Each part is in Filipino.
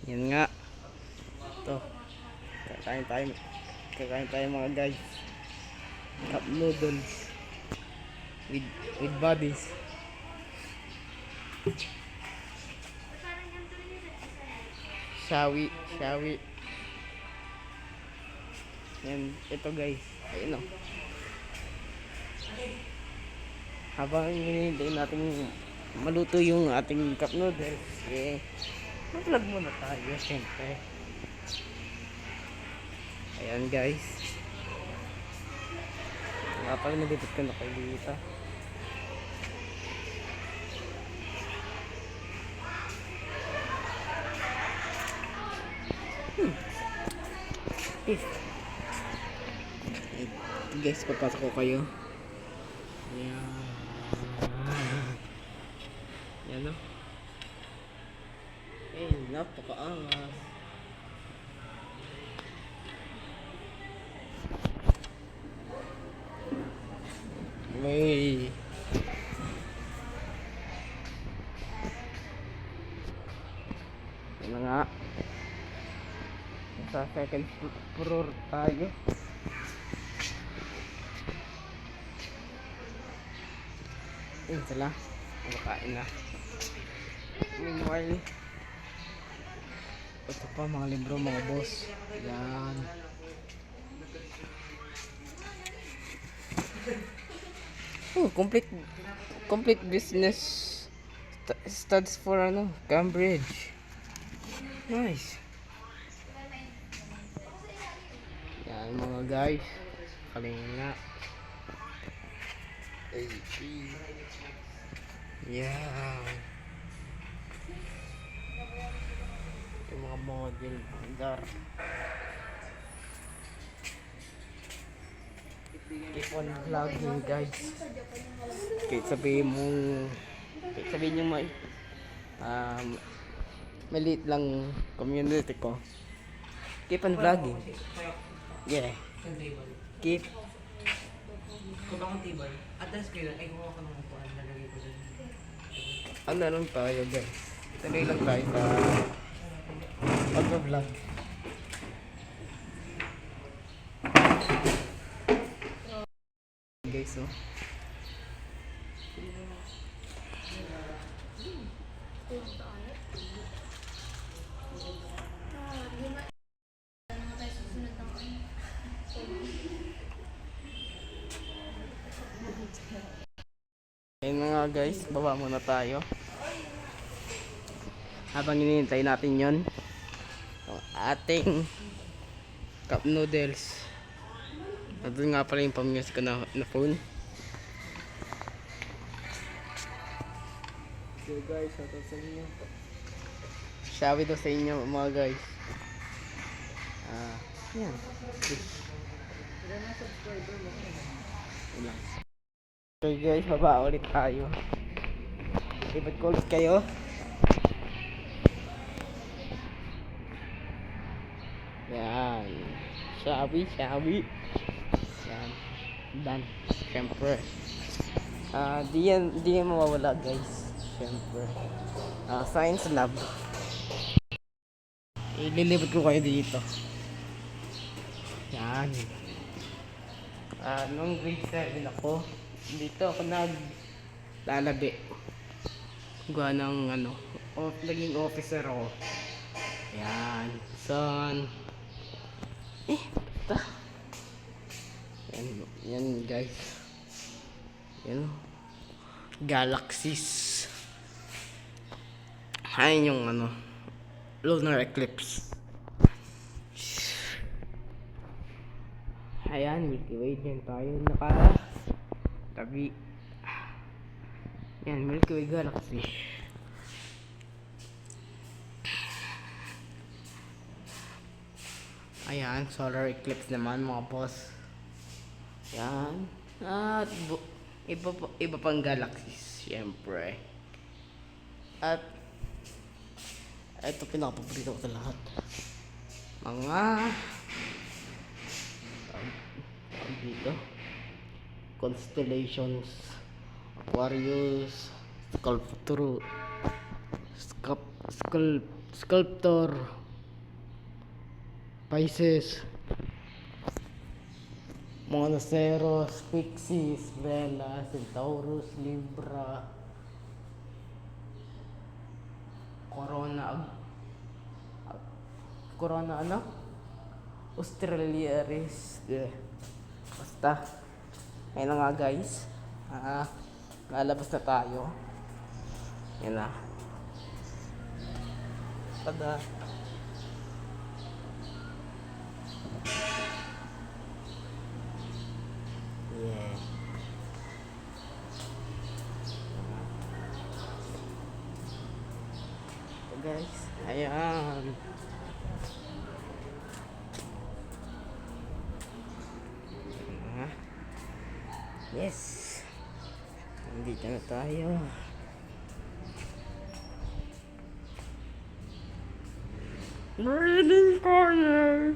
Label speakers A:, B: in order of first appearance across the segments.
A: Yan nga. Ito. Kakain tayo. Kakain tayo mga guys. Cup noodles. With bodies. Shawi. Shawi. Yan. Ito guys. Ayun o. Habang hinihintay natin maluto yung ating cup noodles, eh, mag-vlog muna tayo, syempre. Ayan guys. Nga pala nabibit ko na kayo dito. Guys, papasok ko kayo. Ayan. Yan o. Eh, napakaangas. May ano nga, sa second floor tayo. Ayun sila, kumakain na. Meanwhile, ito pa mga libro mga boss. Yan. Oh, complete business studs for ano, Cambridge. Nice. Yan mga guys. Kalinga. AP. Yan. Yung mga model dar. Keep on vlogging guys. Kahit sabihin nyo maliit lang community ko. Keep on vlogging. Yeah. Keep.
B: Kung akong tibay, atas ko yun, ay kuha ko ng upuan, nalagay ko dun.
A: Ano lang tayo guys. Tuloy lang tayo sa pag-vlog. Guys, oh. Ayun mga guys, baba muna tayo. Habang hinihintay natin yon, ang ating cup noodles. Nandun nga pala yung pamiyos ko na phone. So guys, shoutout sa inyo. Shawi daw sa inyo mga guys. Yan. Ilan na subscriber mo? Ilan. Okay guys, baba ulit tayo. Ibad ko ulit kayo. Yan. Shawi. Yan. Done. Siyempre. Di yan mawawala guys. Siyempre. Science lab. Ililibot ko kayo dito. Yan. Nung grade 7 ako, dito ako naglalabi. Gawa ng naging officer ako. Yan. Son. Basta. Yan guys. Yan. Galaxies. Ayun yung lunar eclipse. Ayan, Milky Way din tayo tabi. Yan, Milky Way Galaxy. Ayan, solar eclipse naman mga boss. Yan. At iba pang galaxies, syempre. At ito pinakapaborito ko sa lahat. Mga dito constellations, Aquarius, Sculptor, Pisces, Monoceros, Pisces, Vela, Centaurus, Libra, Corona ano? Australiaris. Basta. Ayun na nga guys. Lalabas na tayo. Yan na. Tada. Yeah. So guys, ayan. Yes. Nandito na tayo. Reading corner.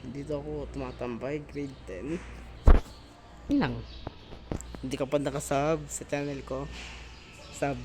A: Dito ako tumatambay, grade 10. Yun lang. Hindi ka pa nakasub sa channel ko. Sub.